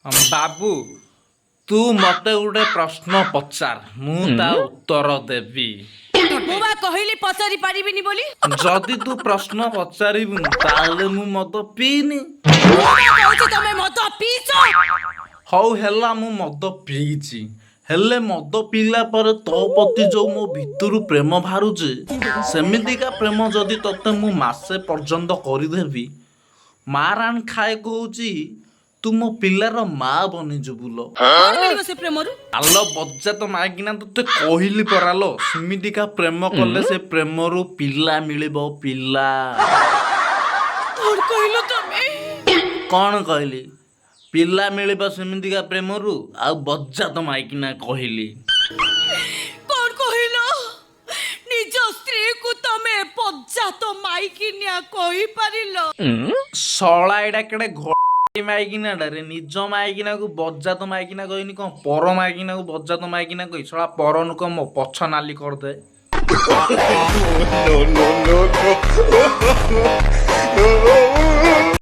ବାବୁ ତୁ ମତେ ଗୋଟେ ପ୍ରଶ୍ନ ପଚାର ମୁଁ ତା ଉତ୍ତର ଦେବି। ମୁଁ ବା କହିଲି ପଚାରି ପାରିବିନି ବୋଲି। ଯଦି ତୁ ପ୍ରଶ୍ନ ପଚାରିବୁନି ତାହେଲେ ମୁଁ ମଦ ପିଇନି। ମୁଁ ବା କହୁଛି ତମେ ମଦ ପିଇଛ। ହଉ ହେଲା ମୁଁ ମଦ ପିଇଛି, ହେଲେ ମଦ ପିଇଲା ପରେ ତୋ ପ୍ରତି ଯୋଉ ମୋ ଭିତରୁ ପ୍ରେମ ବାହାରୁଛି ସେମିତିକା ପ୍ରେମ ଯଦି ତତେ ମୁଁ ମାସେ ପର୍ଯ୍ୟନ୍ତ କରିଦେବି, ମାରାନ୍ ଖାଏ କହୁଛି ତୁ ମୋ ପିଲାର ମା ବନିଯିବୁ ଲୋ। କଣ ମିଳିବ ସେ ପ୍ରେମରୁ? ଆଲୋ ବଜ୍ଜାତ ମାଇକିନା ତତେ କହିଲି ପରାଲୋ, ସେମିତିକା ପ୍ରେମ କଲେ ସେ ପ୍ରେମରୁ ପିଲା ମିଳିବ, ପିଲା। କଣ କହିଲ ତମେ? କଣ କହିଲି? ପିଲା ମିଳିବ ସେମିତିକା ପ୍ରେମରୁ, ଆଉ ବଜ୍ଜାତ ମାଇକିନା କହିଲି। କଣ କହିଲ? ନିଜ ସ୍ତ୍ରୀକୁ ତମେ ପଜ୍ଜାତ ମାଇକିନିଆ କହିପାରିଲ? ଶଳା ଏଇଟା କେଡେ ମାଇକିନାଟାରେ ନିଜ ମାଇକିନାକୁ ବଜ୍ଜାତ ମାଇକିନା କହିନି କଣ ପର ମାଇକିନାକୁ ବଜ୍ଜାତ ମାଇକିନା କହି ଶଳା ପରନୁ କଣ ମୋ ପଛ ନାଲି କରିଦେ। No, no, no, no.